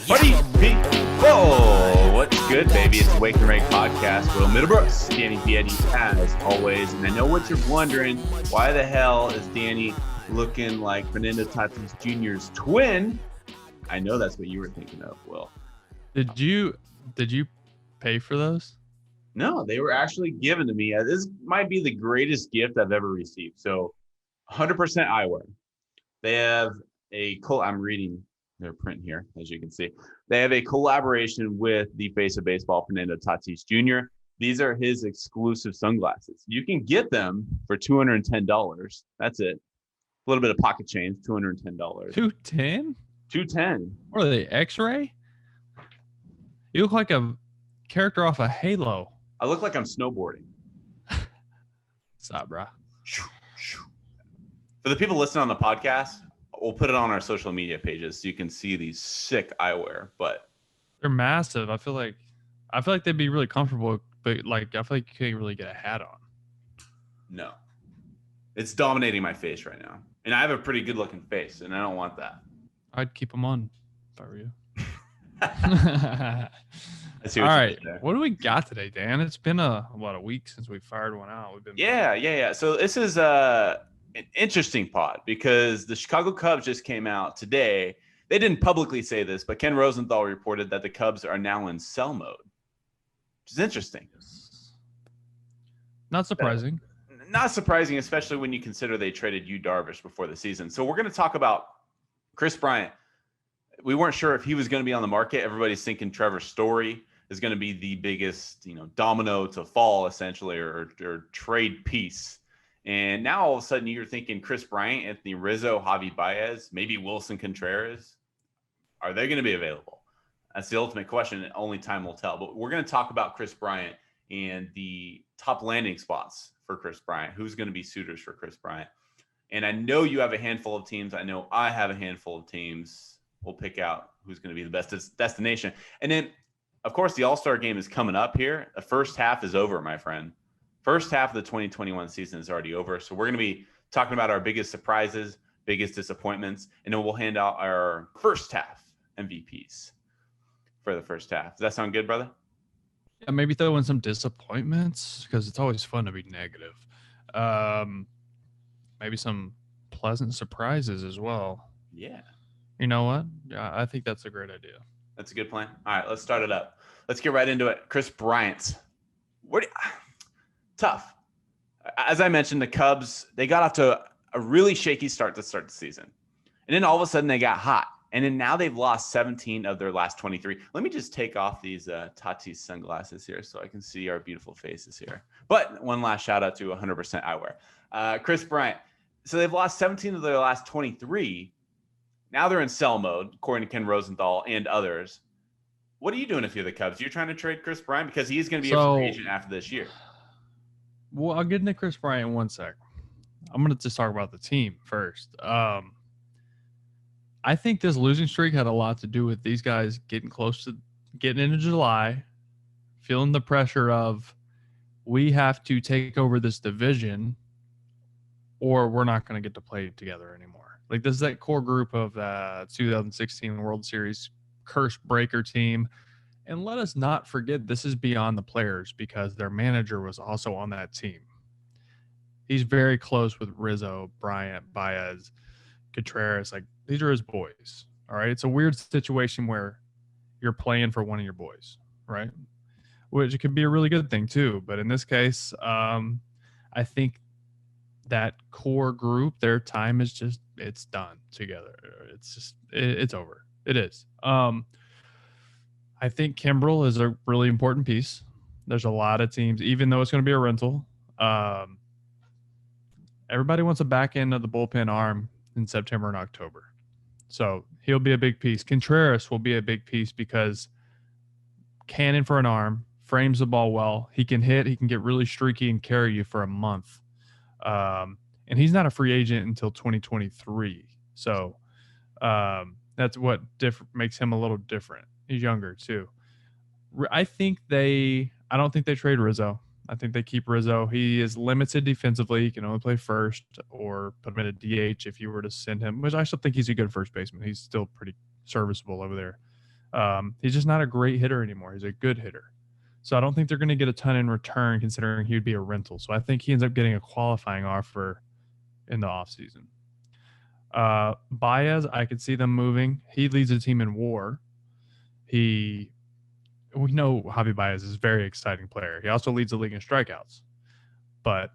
Buddy, whoa, what's good, baby? It's the RAKE Podcast. Will Middlebrooks, Danny Vietti, as always. And I know what you're wondering. Why the hell is Danny looking like Fernando Tatis Jr.'s twin? I know that's what you were thinking of, Will. Did you pay for those? No, they were actually given to me. This might be the greatest gift I've ever received. So 100% eyewear. They have I'm reading their print here, as you can see. They have a collaboration with the face of baseball, Fernando Tatis Jr. These are his exclusive sunglasses. You can get them for $210. That's it. A little bit of pocket change, $210. $210? $210. What are they, X-ray? You look like a character off of Halo. I look like I'm snowboarding. Stop, bro. For the people listening on the podcast, we'll put it on our social media pages so you can see these sick eyewear. But they're massive. I feel like they'd be really comfortable, but like I feel like you can't really get a hat on. No, it's dominating my face right now, and I have a pretty good looking face, and I don't want that. I'd keep them on if I were you. All right, what do we got today, Dan? It's been a week since we fired one out. We've been yeah. So this is an interesting pod because the Chicago Cubs just came out today. They didn't publicly say this, but Ken Rosenthal reported that the Cubs are now in sell mode, which is interesting. Not surprising. Not surprising, especially when you consider they traded Yu Darvish before the season. So we're going to talk about Kris Bryant. We weren't sure if he was going to be on the market. Everybody's thinking Trevor Story is going to be the biggest, domino to fall essentially, or trade piece. And now all of a sudden you're thinking Kris Bryant, Anthony Rizzo, Javy Baez, maybe Wilson Contreras. Are they going to be available? That's the ultimate question, and only time will tell. But we're going to talk about Kris Bryant and the top landing spots for Kris Bryant. Who's going to be suitors for Kris Bryant? And I know you have a handful of teams. I know I have a handful of teams. We'll pick out who's going to be the best destination. And then, of course, the All-Star game is coming up here. The first half is over, my friend. First half of the 2021 season is already over. So we're going to be talking about our biggest surprises, biggest disappointments, and then we'll hand out our first half MVPs for the first half. Does that sound good, brother? Yeah, maybe throw in some disappointments because it's always fun to be negative. Maybe some pleasant surprises as well. Yeah. You know what? Yeah, I think that's a great idea. That's a good plan. All right, let's start it up. Let's get right into it. Kris Bryant. Tough. As I mentioned, the Cubs, they got off to a really shaky start to start the season. And then all of a sudden they got hot. And then now they've lost 17 of their last 23. Let me just take off these Tatis sunglasses here so I can see our beautiful faces here. But one last shout out to 100% eyewear. Kris Bryant. So they've lost 17 of their last 23. Now they're in sell mode, according to Ken Rosenthal and others. What are you doing if you're the Cubs? You're trying to trade Kris Bryant because he's going to be a free agent after this year. Well, I'll get into Kris Bryant in 1 sec. I'm going to just talk about the team first. I think this losing streak had a lot to do with these guys getting close to getting into July, feeling the pressure of we have to take over this division or we're not going to get to play together anymore. Like, this is that core group of the 2016 World Series curse breaker team. And let us not forget, this is beyond the players because their manager was also on that team. He's very close with Rizzo, Bryant, Baez, Contreras. Like, these are his boys. All right. It's a weird situation where you're playing for one of your boys, right? Which could be a really good thing too. But in this case, I think that core group, their time is just, it's done together. It's over. It is. I think Kimbrel is a really important piece. There's a lot of teams, even though it's going to be a rental. Everybody wants a back end of the bullpen arm in September and October. So he'll be a big piece. Contreras will be a big piece because cannon for an arm, frames the ball well. He can hit. He can get really streaky and carry you for a month. And he's not a free agent until 2023. So that's what makes him a little different. He's younger too. I don't think they trade Rizzo. I think they keep Rizzo. He is limited defensively. He can only play first or put him in a DH if you were to send him, which I still think he's a good first baseman. He's still pretty serviceable over there. He's just not a great hitter anymore. He's a good hitter. So I don't think they're going to get a ton in return considering he would be a rental. So I think he ends up getting a qualifying offer in the offseason. Baez, I could see them moving. He leads the team in WAR. We know Javy Baez is a very exciting player. He also leads the league in strikeouts. But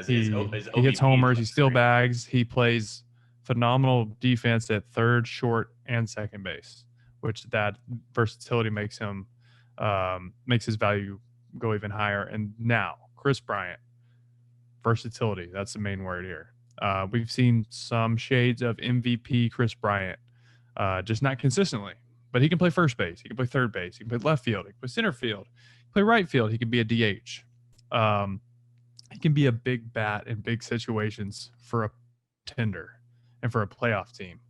he hits homers, he steals bags, he plays phenomenal defense at third, short, and second base, which that versatility makes his value go even higher. And now, Kris Bryant, versatility, that's the main word here. We've seen some shades of MVP Kris Bryant, just not consistently. But he can play first base, he can play third base, he can play left field, he can play center field, he can play right field, he can be a DH. He can be a big bat in big situations for a contender and for a playoff team.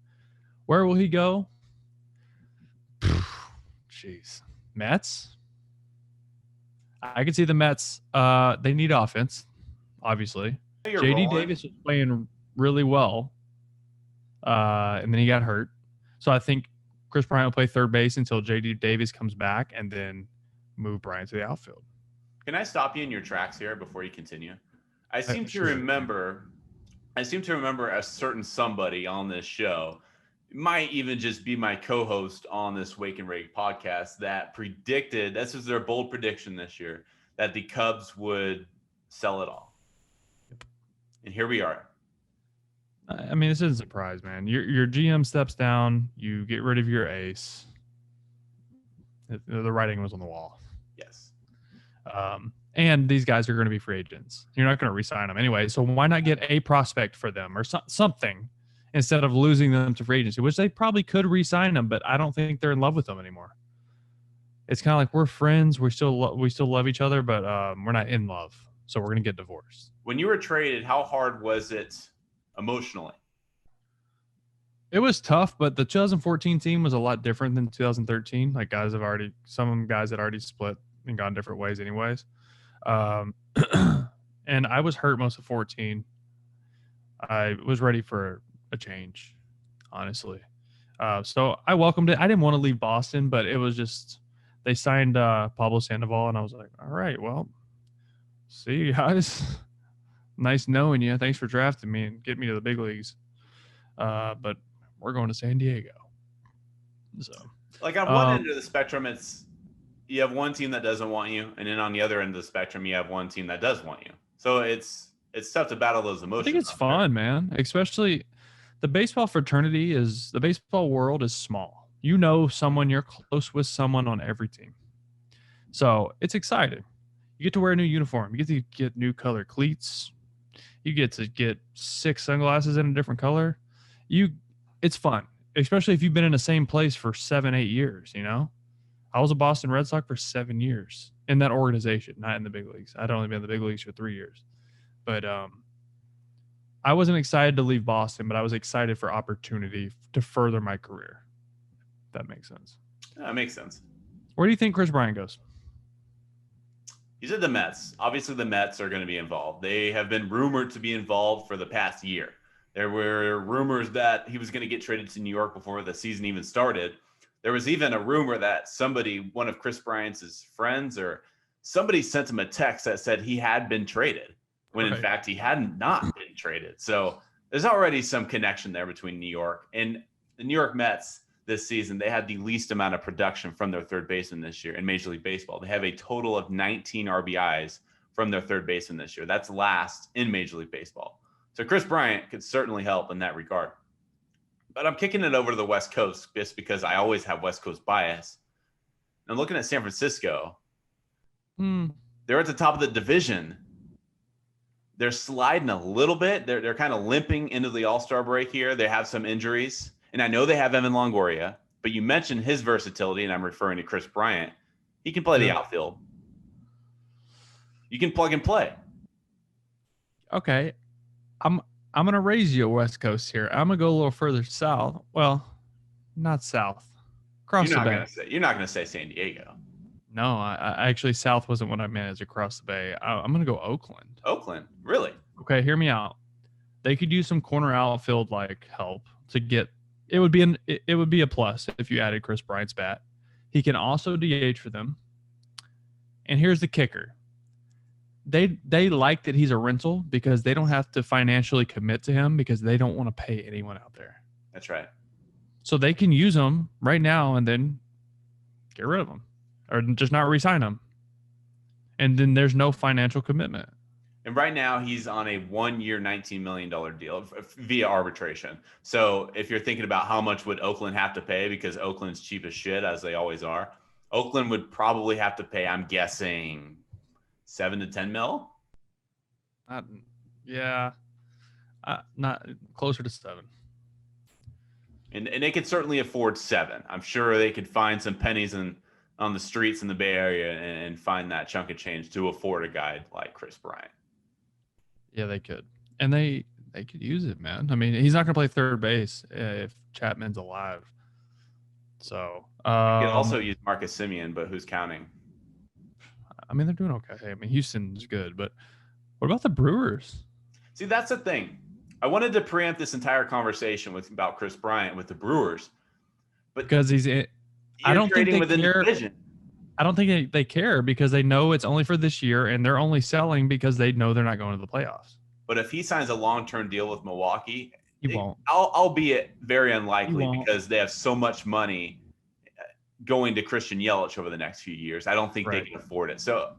Where will he go? Jeez. Mets? I can see the Mets. They need offense, obviously. JD Davis was playing really well, and then he got hurt. So I think Kris Bryant will play third base until JD Davis comes back and then move Bryant to the outfield. Can I stop you in your tracks here before you continue? I seem to remember a certain somebody on this show, might even just be my co-host on this Wake and Rake podcast, that predicted, this was their bold prediction this year, that the Cubs would sell it all. And here we are. I mean, this isn't a surprise, man. Your GM steps down, you get rid of your ace. The writing was on the wall. Yes. And these guys are going to be free agents. You're not going to re-sign them anyway. So why not get a prospect for them or something instead of losing them to free agency, which they probably could re-sign them, but I don't think they're in love with them anymore. It's kind of like we're friends. We still love each other, but we're not in love. So we're going to get divorced. When you were traded, how hard was it emotionally? It was tough, but the 2014 team was a lot different than 2013. Like some guys had already split and gone different ways anyways. And I was hurt most of 14. I was ready for a change, honestly. So I welcomed it. I didn't want to leave Boston, but it was just, they signed Pablo Sandoval, and I was like, all right, well, see you guys. Nice knowing you. Thanks for drafting me and getting me to the big leagues. But we're going to San Diego. So, like, on one end of the spectrum, you have one team that doesn't want you, and then on the other end of the spectrum, you have one team that does want you. So it's tough to battle those emotions. I think it's fun, man. Especially the baseball the baseball world is small. You know someone, you're close with someone on every team. So it's exciting. You get to wear a new uniform. You get to get new color cleats. You get to get 6 sunglasses in a different color. It's fun, especially if you've been in the same place for 7-8 years, you know? I was a Boston Red Sox for 7 years in that organization, not in the big leagues. I'd only been in the big leagues for 3 years. But I wasn't excited to leave Boston, but I was excited for opportunity to further my career. If that makes sense. That makes sense. Where do you think Kris Bryant goes? You said the Mets. Obviously, the Mets are going to be involved. They have been rumored to be involved for the past year. There were rumors that he was going to get traded to New York before the season even started. There was even a rumor that one of Kris Bryant's friends or somebody sent him a text that said he had been traded when in fact he had not been traded. So there's already some connection there between New York and the New York Mets. This season, they had the least amount of production from their third baseman this year in Major League Baseball. They have a total of 19 RBIs from their third baseman this year. That's last in Major League Baseball. So Kris Bryant could certainly help in that regard. But I'm kicking it over to the West Coast just because I always have West Coast bias. And looking at San Francisco, they're at the top of the division. They're sliding a little bit. They're kind of limping into the All-Star break here. They have some injuries. And I know they have Evan Longoria, but you mentioned his versatility, and I'm referring to Kris Bryant. He can play the outfield. You can plug and play. Okay. I'm going to raise you a West Coast here. I'm going to go a little further south. Well, not south. Across the bay. You're not going to say San Diego. No, I actually, south wasn't what I meant as across the bay. I'm going to go Oakland. Oakland? Really? Okay, hear me out. They could use some corner outfield help to get. It would be a plus if you added Kris Bryant's bat. He can also DH for them. And here's the kicker. They like that he's a rental because they don't have to financially commit to him because they don't want to pay anyone out there. That's right. So they can use him right now and then get rid of him or just not re-sign him. And then there's no financial commitment. And right now he's on a 1-year, $19 million deal via arbitration. So if you're thinking about how much would Oakland have to pay, because Oakland's cheap as shit, as they always are, Oakland would probably have to pay, I'm guessing, 7 to 10 mil. Not closer to 7. And they could certainly afford 7. I'm sure they could find some pennies on the streets in the Bay Area and find that chunk of change to afford a guy like Kris Bryant. Yeah, they could. And they could use it, man. I mean, he's not going to play third base if Chapman's alive. So, you could also use Marcus Semien, but who's counting? I mean, they're doing okay. I mean, Houston's good, but what about the Brewers? See, that's the thing. I wanted to preempt this entire conversation about Kris Bryant with the Brewers, but because I don't think they within care. The division. I don't think they care because they know it's only for this year, and they're only selling because they know they're not going to the playoffs. But if he signs a long-term deal with Milwaukee, he won't. Albeit very unlikely because they have so much money going to Christian Yelich over the next few years. I don't think they can afford it. So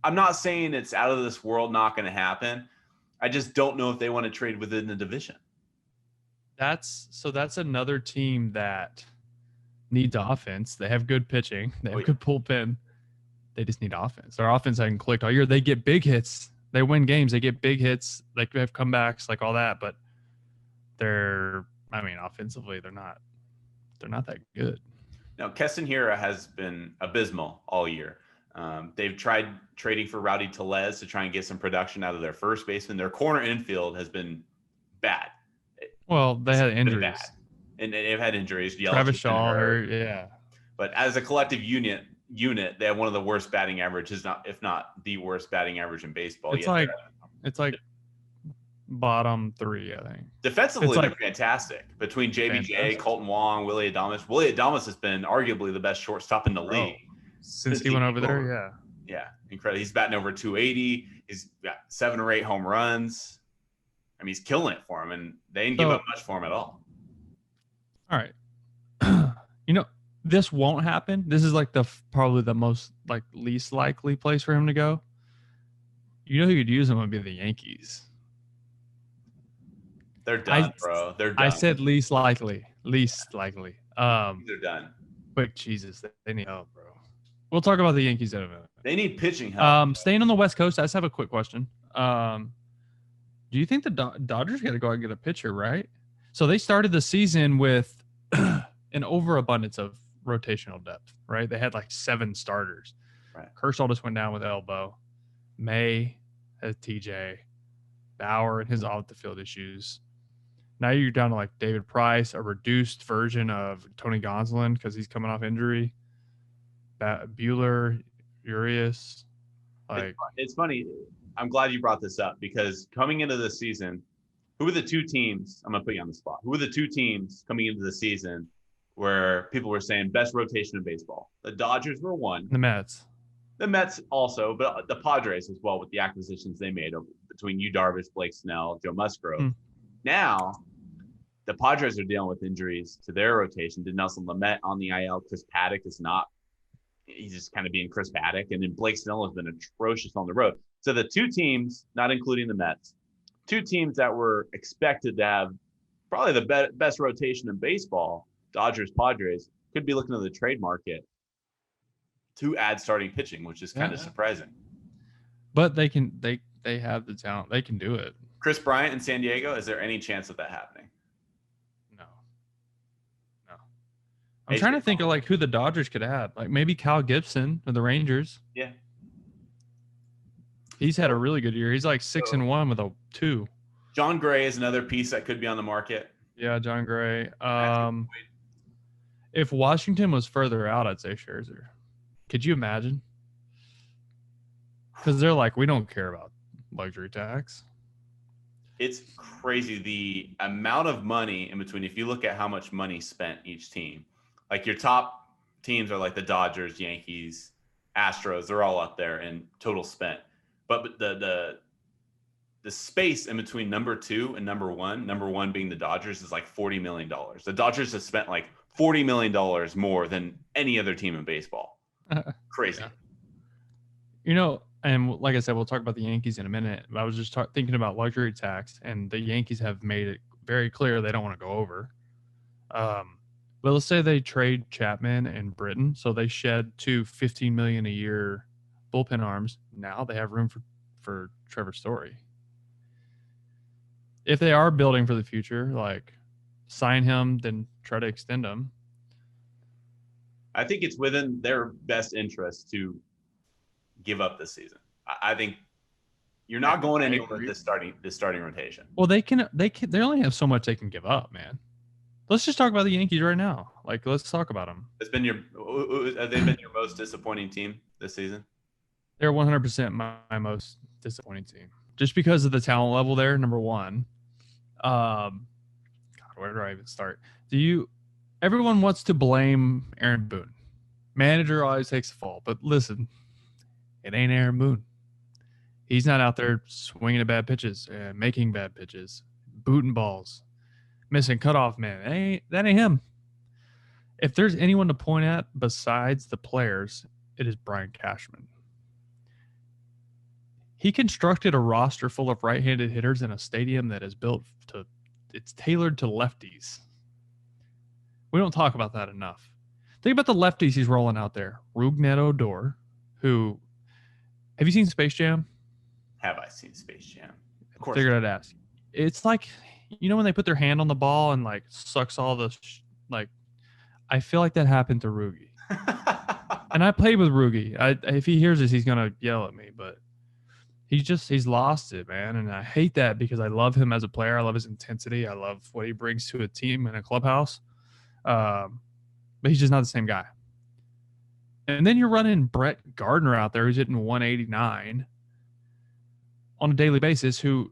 I'm not saying it's out of this world, not going to happen. I just don't know if they want to trade within the division. That's another team that needs offense. They have good pitching. They have good bullpen. They just need offense. Their offense hasn't clicked all year. They get big hits. They win games. They get big hits. They have comebacks, like all that. But offensively, they're not that good. Now, Keston Hiura has been abysmal all year. They've tried trading for Rowdy Tellez to try and get some production out of their first baseman. Their corner infield has been bad. Well, they had injuries. And they've had injuries. Travis Shaw, yeah. But as a collective unit, they have one of the worst batting averages, if not the worst batting average in baseball. It's like bottom 3, I think. Defensively, they're fantastic. Between JBJ, Colton Wong, Willie Adames. Willie Adames has been arguably the best shortstop in the league. Since he went over there, yeah. Yeah, incredible. He's batting over 280. He's got 7 or 8 home runs. I mean, he's killing it for him, and they didn't give up much for him at all. All right. This won't happen. This is like probably the most least likely place for him to go. You know who could use him would be the Yankees. They're done, bro. They're done. I said least likely. Least likely. They're done. But Jesus, they need help, bro. We'll talk about the Yankees in a minute. They need pitching help. Staying on the West Coast, I just have a quick question. Do you think the Dodgers got to go out and get a pitcher, right? So they started the season with an overabundance of rotational depth, right? They had 7 starters. Right. Kershaw just went down with elbow. May has TJ. Bauer and his off-the-field issues. Now you're down to David Price, a reduced version of Tony Gonsolin because he's coming off injury. Buehler, Urias. It's funny. I'm glad you brought this up because coming into the season, who were the 2 teams? I'm going to put you on the spot. Who were the 2 teams coming into the season where people were saying best rotation in baseball? The Dodgers were one. The Mets. The Mets also, but the Padres as well with the acquisitions they made between Yu Darvish, Blake Snell, Joe Musgrove. Now, the Padres are dealing with injuries to their rotation. Nelson Lamet on the IL. Chris Paddock is not. He's just kind of being Chris Paddock. And then Blake Snell has been atrocious on the road. So the 2 teams, not including the Mets, 2 teams that were expected to have probably the best rotation in baseball, Dodgers, Padres, could be looking at the trade market to add starting pitching, which is kind of surprising. But they have the talent. They can do it. Kris Bryant in San Diego, is there any chance of that happening? No. I'm trying to think of who the Dodgers could add. Maybe Kyle Gibson of the Rangers. Yeah. He's had a really good year. He's 6-1 with a 2. John Gray is another piece that could be on the market. Yeah, John Gray. If Washington was further out, I'd say Scherzer. Could you imagine? Because they're we don't care about luxury tax. It's crazy the amount of money in between. If you look at how much money spent each team, your top teams are like the Dodgers, Yankees, Astros. They're all up there in total spent. But the space in between number 2 and number 1, number 1 being the Dodgers, is like $40 million. The Dodgers have spent like $40 million more than any other team in baseball. Crazy. Yeah. You know, and like I said, we'll talk about the Yankees in a minute. I was just thinking about luxury tax, and the Yankees have made it very clear they don't want to go over. But let's say they trade Chapman and Britton, so they shed $15 million a year bullpen arms. Now they have room for Trevor Story. If they are building for the future, like sign him, then try to extend him. I think it's within their best interest to give up this season. I think you're not going anywhere with this starting rotation. Well, they only have so much they can give up, man. Let's just talk about the Yankees right now. Like, let's talk about them. Have they been your most disappointing team this season? They're 100% my most disappointing team, just because of the talent level there. Number one, God, where do I even start? Everyone wants to blame Aaron Boone. Manager always takes the fall, but listen, it ain't Aaron Boone. He's not out there swinging at bad pitches and making bad pitches, booting balls, missing cutoff man. That ain't him. If there's anyone to point at besides the players, it is Brian Cashman. He constructed a roster full of right-handed hitters in a stadium that is it's tailored to lefties. We don't talk about that enough. Think about the lefties he's rolling out there. Rougned Odor, who, have you seen Space Jam? Have I seen Space Jam? Of course. Figured I'd ask. It's like, you know when they put their hand on the ball and like sucks all the I feel like that happened to Rugi. And I played with Rugi. If he hears this, he's gonna yell at me, but he's lost it, man. And I hate that because I love him as a player. I love his intensity. I love what he brings to a team and a clubhouse. But he's just not the same guy. And then you're running Brett Gardner out there who's hitting 189 on a daily basis, and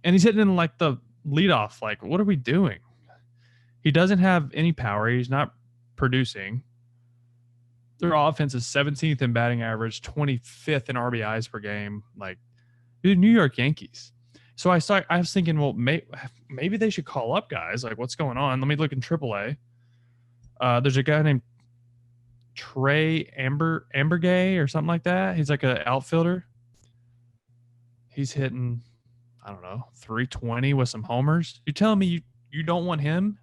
he's hitting in like the leadoff. Like, what are we doing? He doesn't have any power. He's not producing. Their offense is 17th in batting average, 25th in RBIs per game. Like, the New York Yankees. So I was thinking, well, maybe they should call up guys. Like, what's going on? Let me look in AAA. There's a guy named Trey Ambergay or something like that. He's like an outfielder. He's hitting, I don't know, 320 with some homers. You're telling me you don't want him,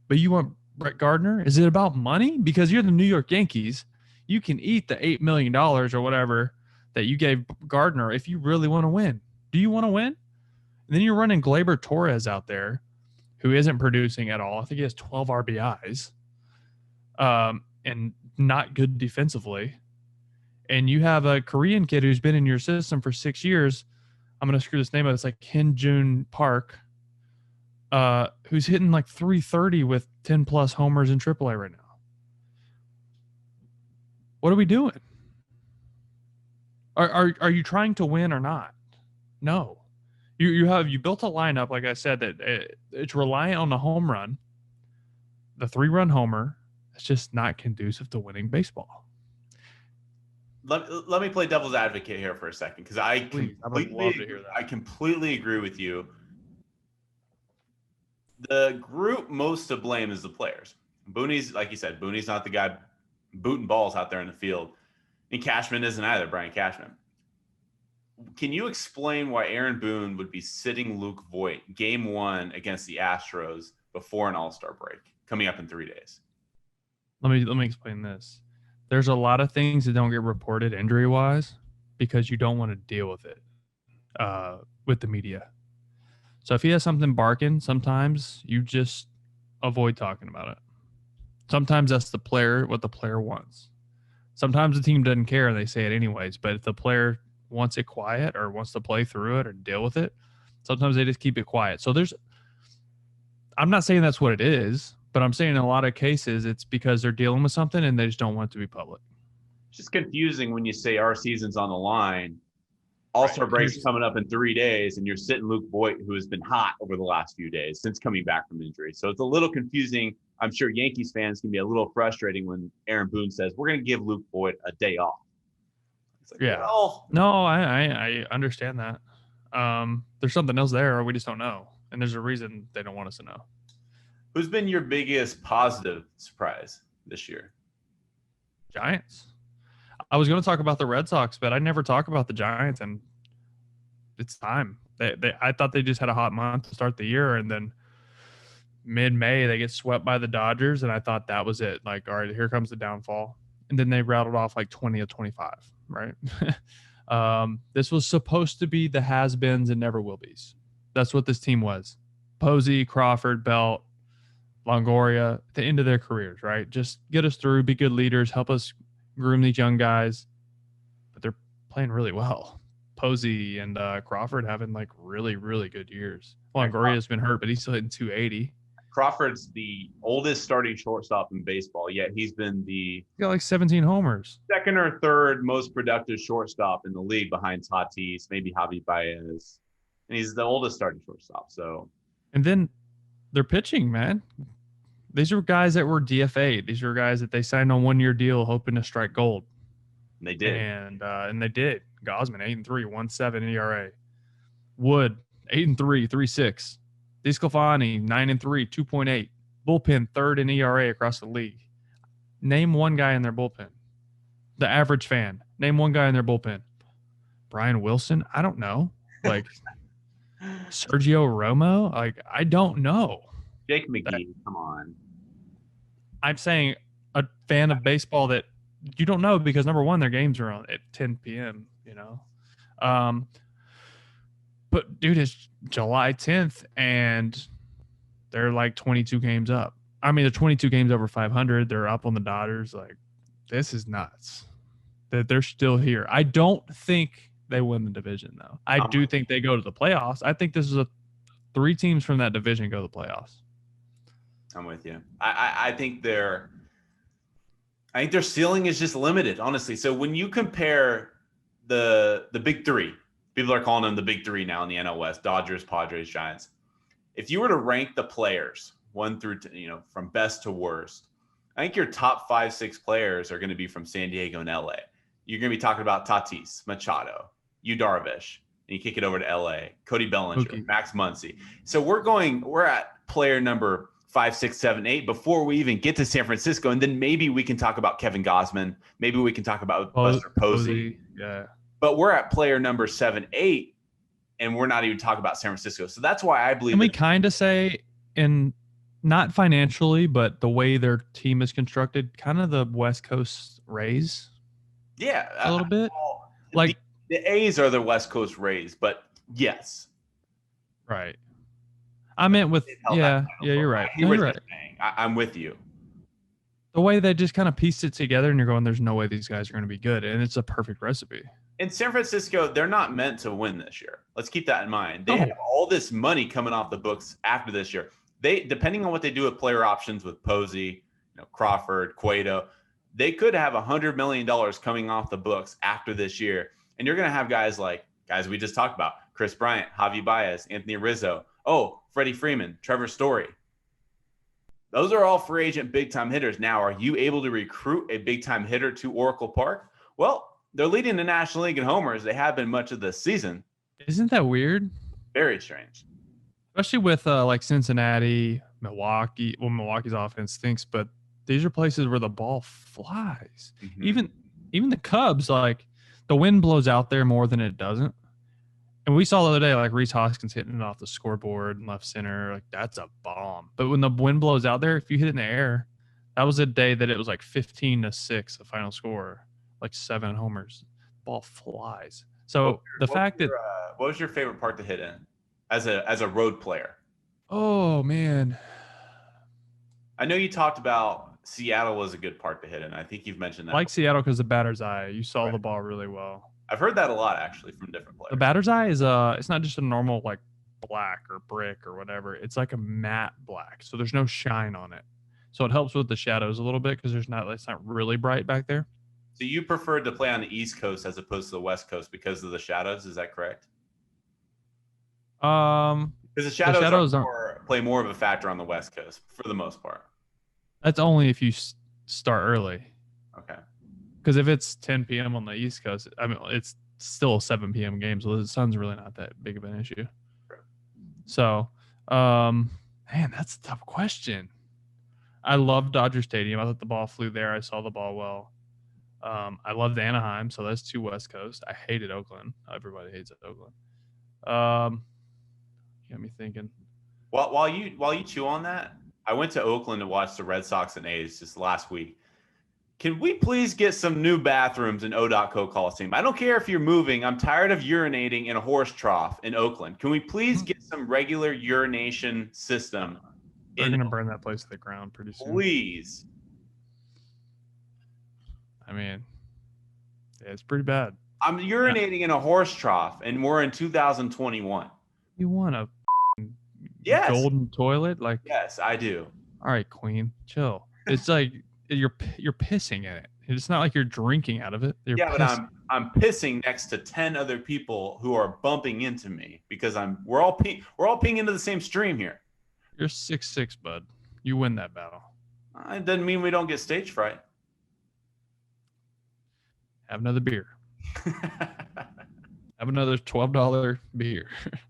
but you want Brett Gardner? Is it about money? Because you're the New York Yankees. You can eat the $8 million or whatever that you gave Gardner if you really want to win. Do you want to win? And then you're running Gleyber Torres out there who isn't producing at all. I think he has 12 RBIs and not good defensively. And you have a Korean kid who's been in your system for 6 years. I'm going to screw this name up. It's like Hyun-Jun Park, who's hitting like 330 with 10-plus homers in AAA right now. What are we doing? Are you trying to win or not? No. You built a lineup, like I said, that it's reliant on the home run, the 3-run homer. It's just not conducive to winning baseball. Let me play devil's advocate here for a second, because I completely agree with you. The group most to blame is the players. Booney's, like you said, Booney's not the guy booting balls out there in the field, and Cashman isn't either, Brian Cashman. Can you explain why Aaron Boone would be sitting Luke Voit game 1 against the Astros before an All-Star break coming up in 3 days? Let me explain this. There's a lot of things that don't get reported injury-wise because you don't want to deal with it with the media. So if he has something barking, sometimes you just avoid talking about it. Sometimes that's what the player wants. Sometimes the team doesn't care and they say it anyways. But if the player wants it quiet or wants to play through it or deal with it, sometimes they just keep it quiet. So I'm not saying that's what it is, but I'm saying in a lot of cases it's because they're dealing with something and they just don't want it to be public. It's just confusing when you say our season's on the line. All-Star break's coming up in 3 days, and you're sitting Luke Voit, who has been hot over the last few days since coming back from injury. So it's a little confusing I'm sure Yankees fans can be a little frustrating when Aaron Boone says, we're going to give Luke Voigt a day off. It's like, Yeah. well, No, I understand that. There's something else there, or we just don't know. And there's a reason they don't want us to know. who's been your biggest positive surprise this year? Giants. I was going to talk about the Red Sox, but I never talk about the Giants, and it's time. I thought they just had a hot month to start the year, and then mid-May they get swept by the Dodgers, and I thought that was it. Like, all right, here comes the downfall. And then they rattled off like 20 of 25, right? This was supposed to be the has-beens and never-will-be's. That's what this team was. Posey, Crawford, Belt, Longoria, at the end of their careers, right? Just get us through, be good leaders, help us groom these young guys. But they're playing really well. Posey and Crawford having like really, really good years. Longoria's been hurt, but he's still hitting 280. Crawford's the oldest starting shortstop in baseball, yet he's been the He got like 17 homers. second or third most productive shortstop in the league behind Tatis, maybe Javy Baez. And he's the oldest starting shortstop. So, and then they're pitching, man. These are guys that were DFA'd. These are guys that they signed on 1-year deal hoping to strike gold. And they did. And they did. Gosman, 8-3, 1.7 ERA. Wood, 8-3, 3.6. DeSclafani, 9-3, 2.8. Bullpen, third in ERA across the league. Name one guy in their bullpen. The average fan. Name one guy in their bullpen. Brian Wilson? I don't know. Like Sergio Romo? Like, I don't know. Jake McGee, come on. I'm saying a fan of baseball that you don't know because, number one, their games are on at 10 p.m., you know. But, dude, it's July 10th, and they're like 22 games up. I mean, they're 22 games over 500. They're up on the Dodgers. Like, this is nuts that they're still here. I don't think they win the division, though. I do think they go to the playoffs. I think this is 3 teams from that division go to the playoffs. I'm with you. I think their ceiling is just limited, honestly. So when you compare the big 3, people are calling them the big 3 now in the NL West: Dodgers, Padres, Giants. If you were to rank the players 1 through 10, from best to worst, I think your top 5, 6 players are going to be from San Diego and LA. You're going to be talking about Tatis, Machado, Yu Darvish, and you kick it over to LA, Cody Bellinger, Max Muncy. So we're at player number 5, 6, 7, 8 before we even get to San Francisco. And then maybe we can talk about Kevin Gausman. Maybe we can talk about Buster Posey. Yeah. But we're at player number 7, 8, and we're not even talking about San Francisco. So that's why I believe. Can we kind of say, in not financially, but the way their team is constructed, kind of the West Coast Rays? Yeah. A little bit. Like the A's are the West Coast Rays, but yes. Right. I meant with, yeah, you're right. No, you're right. I'm with you. The way they just kind of pieced it together, and you're going, there's no way these guys are going to be good. And it's a perfect recipe. In San Francisco, they're not meant to win this year. Let's keep that in mind. They have all this money coming off the books after this year. They, depending on what they do with player options with Posey, Crawford, Cueto, they could have $100 million coming off the books after this year. And you're going to have guys we just talked about: Kris Bryant, Javy Baez, Anthony Rizzo, Freddie Freeman, Trevor Story. Those are all free agent big-time hitters. Now, are you able to recruit a big-time hitter to Oracle Park? Well, they're leading the National League in homers. They have been much of this season. Isn't that weird? Very strange. Especially with like Cincinnati, Milwaukee. Well, Milwaukee's offense stinks, but these are places where the ball flies. Mm-hmm. Even the Cubs, like, the wind blows out there more than it doesn't. And we saw the other day, like, Rhys Hoskins hitting it off the scoreboard and left center. Like, that's a bomb. But when the wind blows out there, if you hit it in the air, that was a day that it was like 15-6, the final score, like 7 homers. Ball flies. So what was your favorite park to hit in as a road player? Oh, man. I know you talked about Seattle was a good park to hit in. I think you've mentioned that. I like Seattle because the batter's eye. You saw the ball really well. I've heard that a lot, actually, from different players. The batter's eye is it's not just a normal like black or brick or whatever. It's like a matte black, so there's no shine on it. So it helps with the shadows a little bit because it's not really bright back there. So you preferred to play on the East Coast as opposed to the West Coast because of the shadows? Is that correct? Because the shadows play more of a factor on the West Coast for the most part. That's only if you start early. Okay. Because if it's 10 p.m. on the East Coast, I mean, it's still a 7 p.m. game, so the sun's really not that big of an issue. So, man, that's a tough question. I love Dodger Stadium. I thought the ball flew there. I saw the ball well. I loved Anaheim, so that's 2 West Coast. I hated Oakland. Everybody hates Oakland. Got me thinking. While you chew on that, I went to Oakland to watch the Red Sox and A's just last week. Can we please get some new bathrooms in O.Co Coliseum? I don't care if you're moving. I'm tired of urinating in a horse trough in Oakland. Can we please get some regular urination system? They're going to burn that place to the ground pretty soon. Please. I mean, yeah, it's pretty bad. I'm urinating in a horse trough, and we're in 2021. You want a yes. golden toilet? Like, yes, I do. All right, Queen, chill. It's like you're pissing in it. It's not like you're drinking out of it. But I'm pissing next to 10 other people who are bumping into me because we're all peeing into the same stream here. You're 6'6", bud. You win that battle. It doesn't mean we don't get stage fright. Have another beer. Have another $12 beer.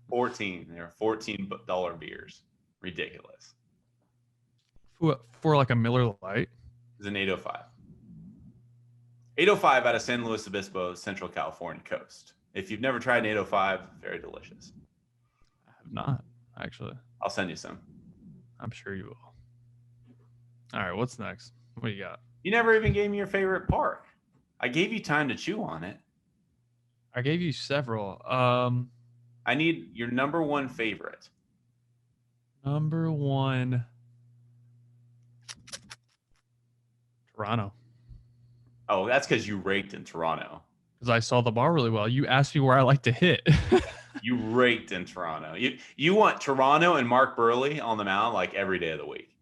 14. They're $14 beers. Ridiculous. For like a Miller Lite? It's an 805. 805 out of San Luis Obispo, Central California coast. If you've never tried an 805, very delicious. I have not, actually. I'll send you some. I'm sure you will. All right, what's next? What do you got? You never even gave me your favorite park. I gave you time to chew on it. I gave you several. I need your number one favorite. Number one. Toronto. Oh, that's because you raked in Toronto. Because I saw the ball really well. You asked me where I like to hit. You raked in Toronto. You want Toronto and Mark Burley on the mound like every day of the week.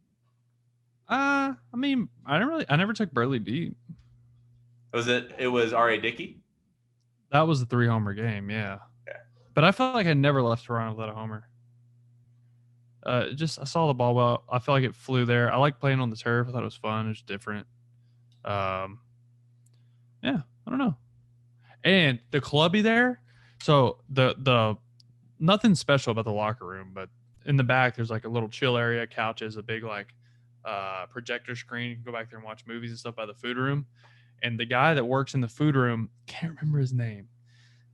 I mean, I never took Burley deep. It was R.A. Dickey? That was the 3-homer game, yeah. Okay. But I felt like I never left Toronto without a homer. I saw the ball well. I felt like it flew there. I like playing on the turf. I thought it was fun. It was different. Yeah, I don't know. And the clubby there, so the nothing special about the locker room, but in the back there's like a little chill area, couches, a big like projector screen. You can go back there and watch movies and stuff by the food room. And the guy that works in the food room, can't remember his name.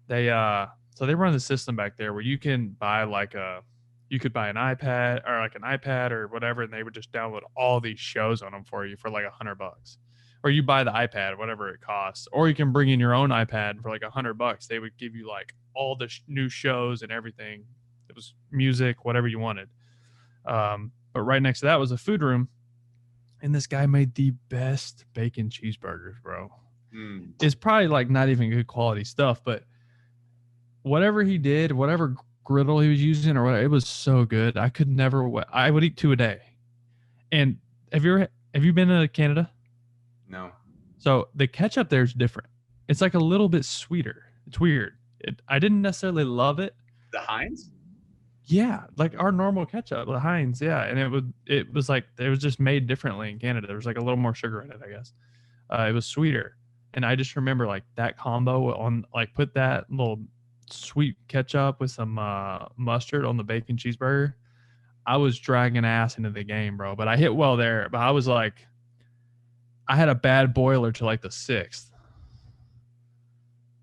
They run the system back there where you can buy you could buy an iPad or whatever, and they would just download all these shows on them for you for like $100. Or you buy the iPad, whatever it costs, or you can bring in your own iPad for like $100. They would give you like all the new shows and everything. It was music, whatever you wanted. But right next to that was a food room, and this guy made the best bacon cheeseburgers, bro. It's probably like not even good quality stuff, but whatever he did, whatever griddle he was using or whatever, it was so good. I would eat 2 a day. And have you been to Canada? No. So the ketchup there is different. It's like a little bit sweeter. It's weird. I didn't necessarily love it. The Heinz? Yeah, like our normal ketchup, the Heinz. Yeah, and it was like it was just made differently in Canada. There was like a little more sugar in it, I guess. It was sweeter, and I just remember like that combo on like put that little sweet ketchup with some mustard on the bacon cheeseburger. I was dragging ass into the game, bro. But I hit well there. But I was like, I had a bad boiler to like the 6th.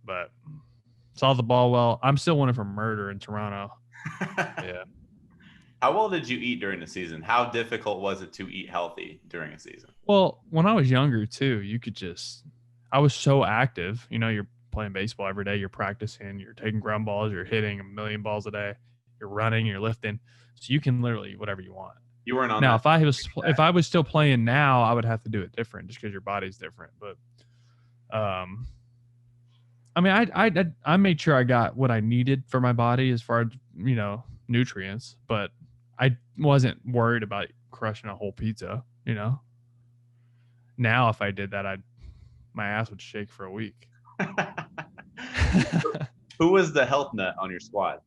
But saw the ball well. I'm still winning for murder in Toronto. Yeah. How well did you eat during the season? How difficult was it to eat healthy during a season? Well, when I was younger too, I was so active. You know, you're playing baseball every day. You're practicing. You're taking ground balls. You're hitting 1 million balls a day. You're running. You're lifting. So you can literally eat whatever you want. You weren't on now. If I was still playing now, I would have to do it different, just because your body's different. But, I mean, I made sure I got what I needed for my body as far as nutrients, but I wasn't worried about crushing a whole pizza. Now if I did that, my ass would shake for a week. Who was the health nut on your squad?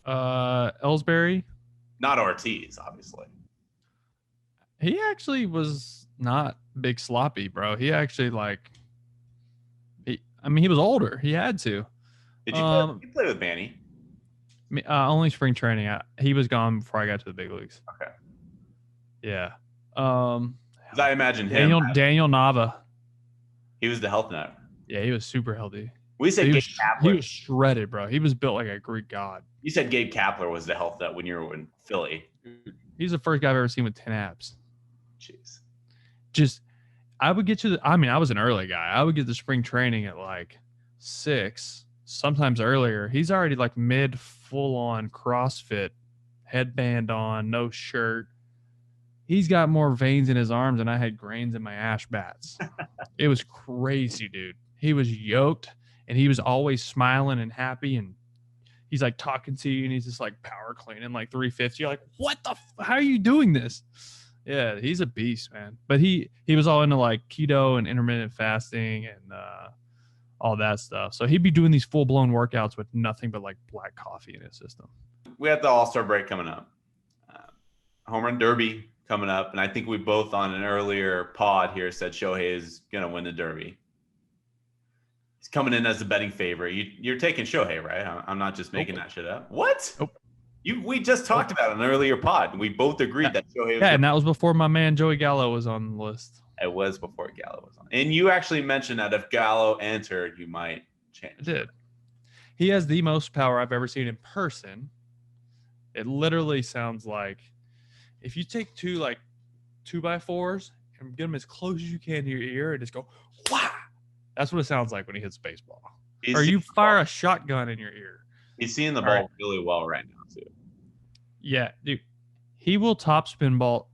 Ellsbury. Not Ortiz, obviously. He actually was not big sloppy, bro. He actually he was older. He had to. Did you play with Manny? Only spring training. He was gone before I got to the big leagues. Okay. Yeah. 'Cause I imagine Daniel Nava. He was the health nut. Yeah, he was super healthy. We said Gabe Kapler. He was shredded, bro. He was built like a Greek god. You said Gabe Kapler was the health nut when you were in Philly. He's the first guy I've ever seen with 10 abs. Jeez. I would get to I was an early guy. I would get to spring training at like 6, sometimes earlier. He's already like mid full on CrossFit, headband on, no shirt. He's got more veins in his arms than I had grains in my ash bats. It was crazy, dude. He was yoked and he was always smiling and happy, and he's like talking to you and he's just like power cleaning like 350. You're like, what how are you doing this? Yeah, he's a beast, man. But he was all into like keto and intermittent fasting and all that stuff. So he'd be doing these full-blown workouts with nothing but like black coffee in his system. We have the All-Star break coming up. Home Run Derby coming up. And I think we both on an earlier pod here said Shohei is going to win the Derby. He's coming in as the betting favorite. You're taking Shohei, right? I'm not just making that shit up. What? Nope. We just talked about it in an earlier pod. We both agreed that Shohei was and that was before my man Joey Gallo was on the list. It was before Gallo was on. And you actually mentioned that if Gallo entered, you might change. I did. He has the most power I've ever seen in person. It literally sounds like if you take 2 2x4s and get them as close as you can to your ear and just go, wow. That's what it sounds like when he hits a baseball. Or you fire a shotgun in your ear. He's seeing the ball really well right now, too. Yeah, dude. He will topspin balls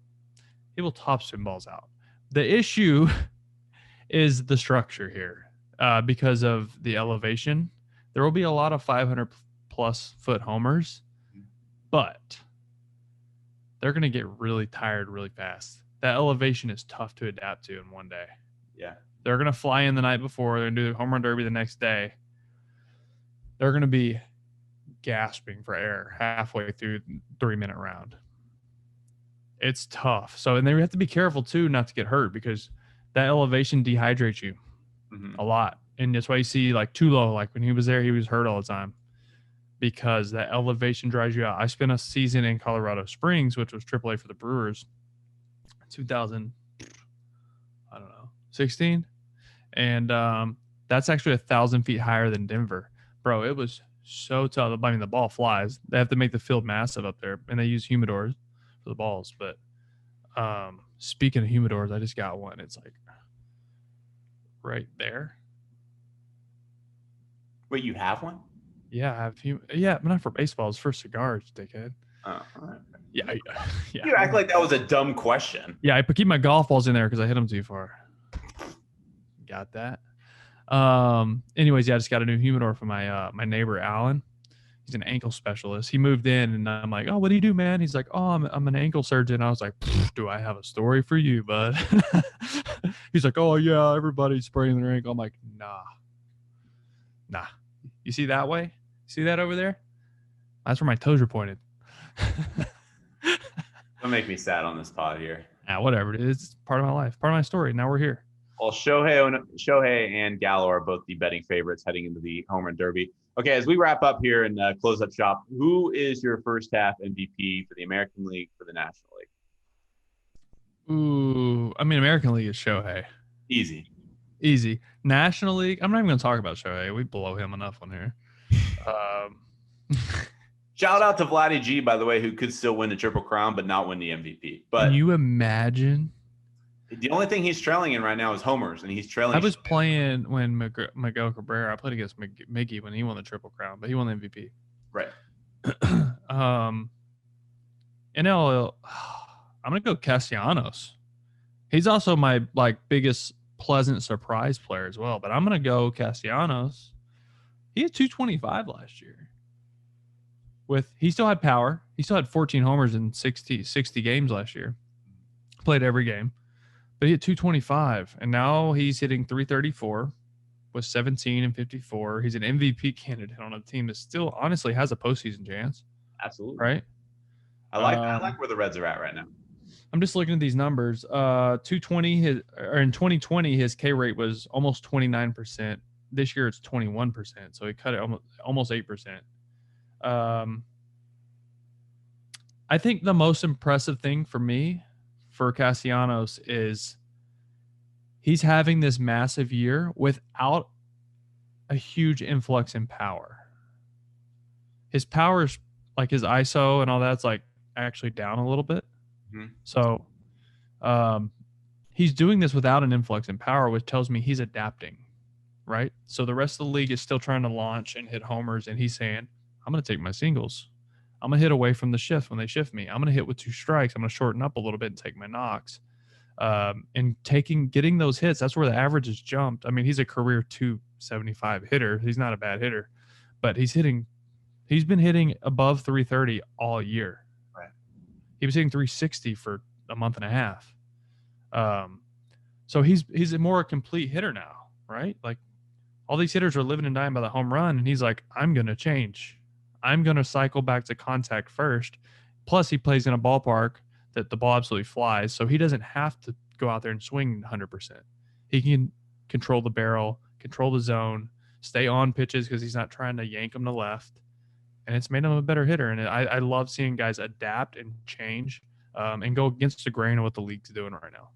out. The issue is the structure here. Because of the elevation. There will be a lot of 500 plus foot homers, but they're going to get really tired really fast. That elevation is tough to adapt to in one day. Yeah. They're going to fly in the night before. They're going to do the home run derby the next day. They're going to be gasping for air halfway through 3-minute round. It's tough. So, and they have to be careful too not to get hurt because that elevation dehydrates you a lot. And that's why you see like Tulo, like when he was there, he was hurt all the time because that elevation dries you out. I spent a season in Colorado Springs, which was AAA for the Brewers, 2016. And that's actually 1,000 feet higher than Denver. Bro, it was so tough. I mean, the ball flies. They have to make the field massive up there, and they use humidors for the balls. But speaking of humidors, I just got one. It's like right there. Wait, you have one? Yeah, I have. Yeah, but not for baseball. It's for cigars, dickhead. Oh, right. Yeah. You act like that was a dumb question. Yeah, I keep my golf balls in there because I hit them too far. Got that. Anyways, yeah, I just got a new humidor from my neighbor Alan. He's an ankle specialist. He moved in, and I'm like, "Oh, what do you do, man?" He's like, "Oh, I'm an ankle surgeon." I was like, "Do I have a story for you, bud?" He's like, "Oh yeah, everybody's spraying their ankle." I'm like, Nah. You see that way? See that over there? That's where my toes are pointed. Don't make me sad on this pod here. Whatever. It's part of my life, part of my story. Now we're here. Well, Shohei and Gallo are both the betting favorites heading into the home run derby. Okay, as we wrap up here and close up shop, who is your first half MVP for the American League, for the National League? Ooh, I mean, American League is Shohei. Easy. National League, I'm not even going to talk about Shohei. We blow him enough on here. Shout out to Vladdy G, by the way, who could still win the Triple Crown but not win the MVP. But can you imagine? The only thing he's trailing in right now is homers, and he's trailing. I was playing when Miguel Cabrera. I played against Miggy when he won the Triple Crown, but he won the MVP. Right. NL, I'm gonna go Castellanos. He's also my biggest pleasant surprise player as well. But I'm gonna go Castellanos. He had 225 last year. He still had power. He still had 14 homers in 60 games last year. Played every game. But he had 225, and now he's hitting 334 with 17 and 54. He's an MVP candidate on a team that still honestly has a postseason chance. Absolutely. Right? I like where the Reds are at right now. I'm just looking at these numbers. 220 in 2020 his K rate was almost 29%. This year it's 21%, so he cut it almost 8%. I think the most impressive thing for me for Castellanos is he's having this massive year without a huge influx in power. His power is like his ISO and all that's like actually down a little bit. Mm-hmm. So he's doing this without an influx in power, which tells me he's adapting, right? So the rest of the league is still trying to launch and hit homers, and he's saying, I'm going to take my singles. I'm going to hit away from the shift when they shift me. I'm going to hit with 2 strikes. I'm going to shorten up a little bit and take my knocks. And getting those hits, that's where the average has jumped. I mean, he's a career 275 hitter. He's not a bad hitter, but he's been hitting above 330 all year. Right. He was hitting 360 for a month and a half. So he's a more complete hitter now, right? Like all these hitters are living and dying by the home run, and he's like, I'm going to change. I'm going to cycle back to contact first. Plus, he plays in a ballpark that the ball absolutely flies, so he doesn't have to go out there and swing 100%. He can control the barrel, control the zone, stay on pitches because he's not trying to yank them to left, and it's made him a better hitter. And I love seeing guys adapt and change and go against the grain of what the league's doing right now.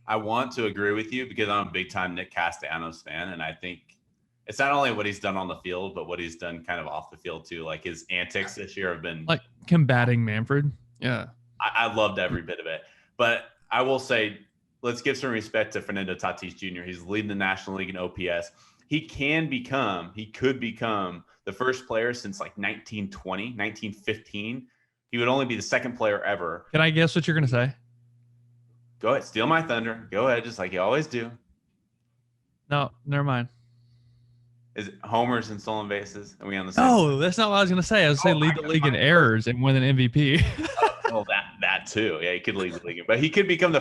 I want to agree with you because I'm a big-time Nick Castellanos fan, and I think it's not only what he's done on the field, but what he's done kind of off the field too. Like his antics this year have been like combating Manfred. Yeah. I loved every bit of it. But I will say, let's give some respect to Fernando Tatis Jr. He's leading the National League in OPS. He could become the first player since like 1920, 1915. He would only be the second player ever. Can I guess what you're going to say? Go ahead. Steal my thunder. Go ahead. Just like you always do. No, never mind. Is it homers and stolen bases? Are we on the same? No, that's not what I was going to say. I was going to say lead the league in errors and win an MVP. Well, that too. Yeah, he could lead the league. But he could become the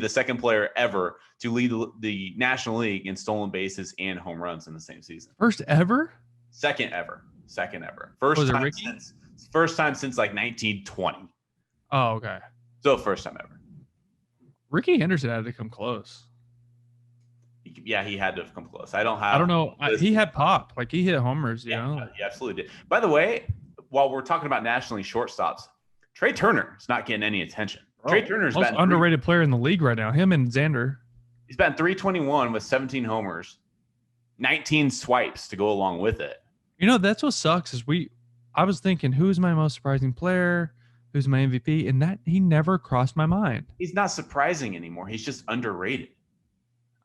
second player ever to lead the National League in stolen bases and home runs in the same season. First ever? Second ever. First time since like 1920. Oh, okay. So first time ever. Ricky Henderson had to come close. Yeah, he had to have come close. I don't know. He had pop. Like he hit homers, you know? He absolutely did. By the way, while we're talking about National League shortstops, Trea Turner is not getting any attention. Trea Turner's most underrated player in the league right now. Him and Xander. He's batting 321 with 17 homers, 19 swipes to go along with it. You know, that's what sucks is I was thinking, who's my most surprising player? Who's my MVP? And that he never crossed my mind. He's not surprising anymore. He's just underrated.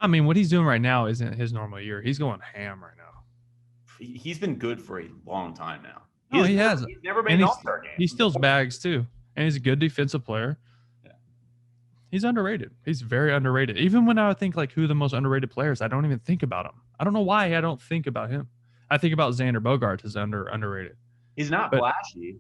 I mean, what he's doing right now isn't his normal year. He's going ham right now. He's been good for a long time now. He has. He's never been an all-star game. He steals bags too, and he's a good defensive player. Yeah. He's underrated. He's very underrated. Even when I think like who the most underrated players, I don't even think about him. I don't know why I don't think about him. I think about Xander Bogaerts as underrated. He's not flashy.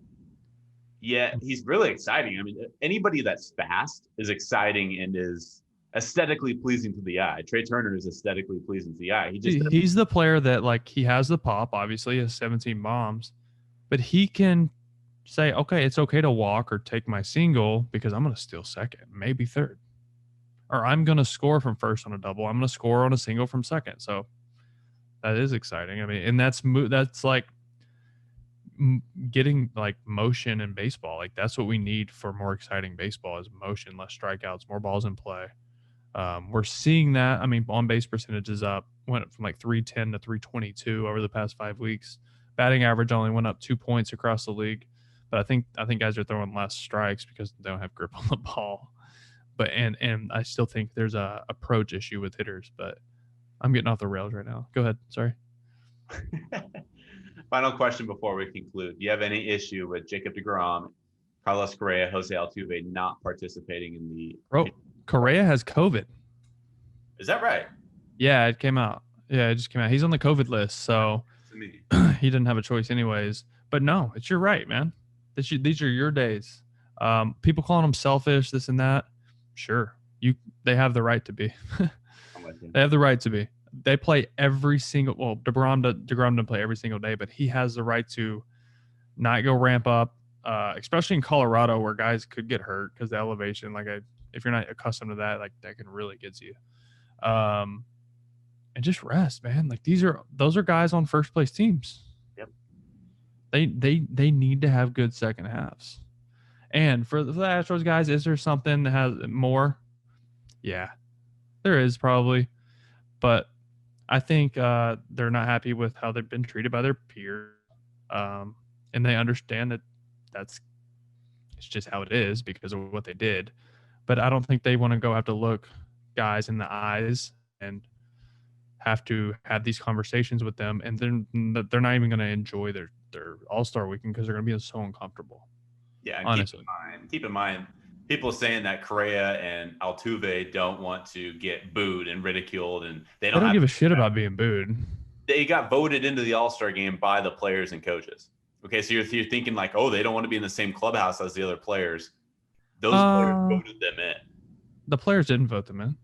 Yeah, he's really exciting. I mean, anybody that's fast is exciting and is aesthetically pleasing to the eye. Trea Turner is aesthetically pleasing to the eye. He's the player that like he has the pop, obviously, he has 17 bombs, but he can say, okay, it's okay to walk or take my single because I'm going to steal second, maybe third, or I'm going to score from first on a double. I'm going to score on a single from second. So that is exciting. I mean, and that's like getting like motion in baseball. Like that's what we need for more exciting baseball is motion, less strikeouts, more balls in play. We're seeing that. I mean, on base percentage is up, went from like 310 to 322 over the past 5 weeks. Batting average only went up 2 points across the league, but I think guys are throwing less strikes because they don't have grip on the ball. But and I still think there's a approach issue with hitters. But I'm getting off the rails right now. Go ahead. Sorry. Final question before we conclude. Do you have any issue with Jacob deGrom, Carlos Correa, Jose Altuve not participating in the? Bro, Correa has COVID. Is that right? Yeah, it came out. Yeah, it just came out. He's on the COVID list, so he didn't have a choice anyways. But no, you're right, man. These are your days. People calling them selfish, this and that. Sure, they have the right to be. They have the right to be. They play every single. Well, deGrom doesn't play every single day, but he has the right to not go ramp up, especially in Colorado where guys could get hurt because the elevation. If you're not accustomed to that, like that can really get you. And just rest, man. Like those are guys on first place teams. Yep. They need to have good second halves. And for the Astros guys, is there something that has more? Yeah, there is probably. But I think they're not happy with how they've been treated by their peers. And they understand that it's just how it is because of what they did. But I don't think they want to have to look guys in the eyes and have to have these conversations with them. And then they're not even going to enjoy their All-Star weekend because they're going to be so uncomfortable. Yeah, honestly. Keep in mind, people saying that Correa and Altuve don't want to get booed and ridiculed, and they don't give a shit about being booed. They got voted into the All-Star game by the players and coaches. Okay, so you're thinking like, oh, they don't want to be in the same clubhouse as the other players. Those players voted them in. The players didn't vote them in.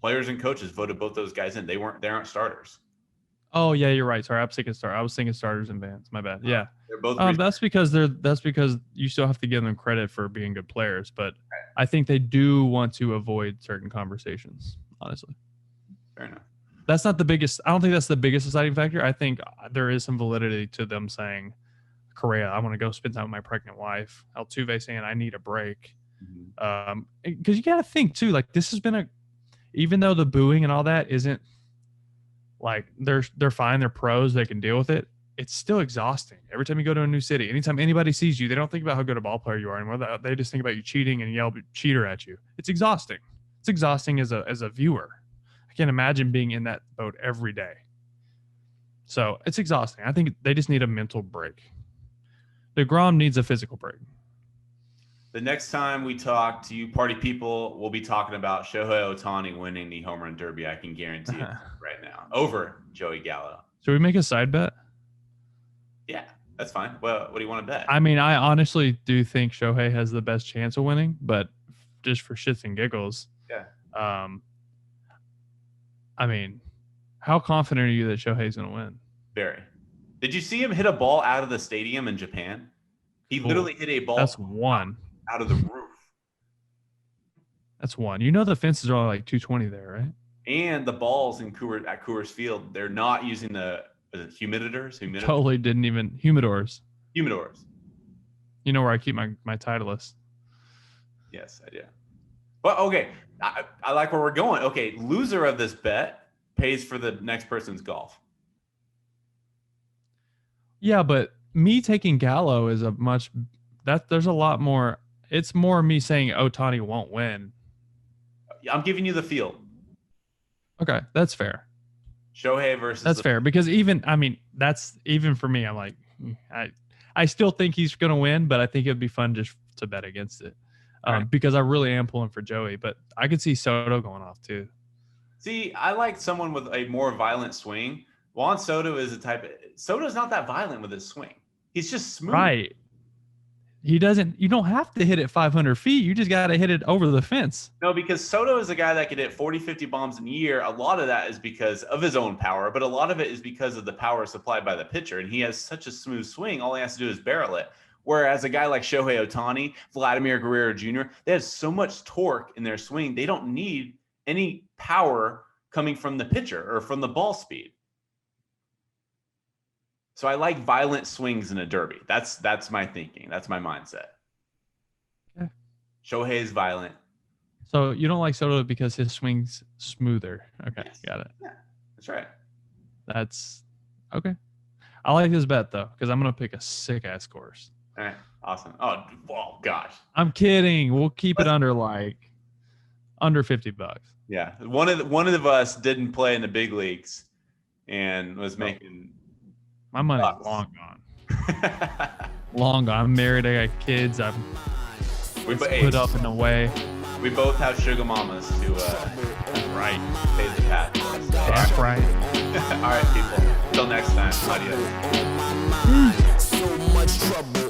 Players and coaches voted both those guys in. They aren't starters. Oh yeah, you're right. Sorry, I was thinking starters and bands. My bad. Yeah, they're both. That's because you still have to give them credit for being good players, but I think they do want to avoid certain conversations. Honestly, fair enough. That's not the biggest. I don't think that's the biggest deciding factor. I think there is some validity to them saying, "Correa, I want to go spend time with my pregnant wife." Altuve saying, "I need a break," because you got to think too. Like this has been even though the booing and all that isn't. Like they're fine, they're pros, they can deal with it. It's still exhausting. Every time you go to a new city, anytime anybody sees you, they don't think about how good a ball player you are anymore. They just think about you cheating and yell cheater at you. It's exhausting. It's exhausting as a viewer. I can't imagine being in that boat every day. So it's exhausting. I think they just need a mental break. deGrom needs a physical break. The next time we talk to you party people, we'll be talking about Shohei Ohtani winning the home run derby. I can guarantee it right now. Over Joey Gallo. Should we make a side bet? Yeah, that's fine. Well, what do you want to bet? I mean, I honestly do think Shohei has the best chance of winning, but just for shits and giggles. Yeah. I mean, how confident are you that Shohei's going to win? Very. Did you see him hit a ball out of the stadium in Japan? He literally hit a ball. That's one. Out of the roof. That's one. You know the fences are only like 220 there, right? And the balls at Coors Field, they're not using the humidors. Totally didn't even humidors. You know where I keep my Titleist. Yes, I do. Well, okay. I like where we're going. Okay, loser of this bet pays for the next person's golf. Yeah, but me taking Gallo is there's a lot more. It's more me saying Ohtani won't win. I'm giving you the field. Okay, that's fair. Shohei versus. That's fair because that's even for me. I'm like, I still think he's going to win, but I think it'd be fun just to bet against it because I really am pulling for Joey. But I could see Soto going off too. See, I like someone with a more violent swing. Juan Soto is Soto's not that violent with his swing. He's just smooth. Right. You don't have to hit it 500 feet. You just got to hit it over the fence. No, because Soto is a guy that could hit 40, 50 bombs in a year. A lot of that is because of his own power, but a lot of it is because of the power supplied by the pitcher. And he has such a smooth swing. All he has to do is barrel it. Whereas a guy like Shohei Ohtani, Vladimir Guerrero Jr., they have so much torque in their swing. They don't need any power coming from the pitcher or from the ball speed. So I like violent swings in a derby. That's my thinking. That's my mindset. Okay. Shohei is violent. So you don't like Soto because his swing's smoother. Okay, yes. Got it. Yeah, that's right. That's okay. I like this bet though because I'm gonna pick a sick ass course. All right, awesome. Oh, gosh. I'm kidding. We'll keep it under $50. Yeah, one of us didn't play in the big leagues and was making. My money's long gone. Long gone. I'm married. I got kids. I'm put up and away. We both have sugar mamas to right. pay the tax. That's right. All right, people. Until next time. Adios. So much trouble.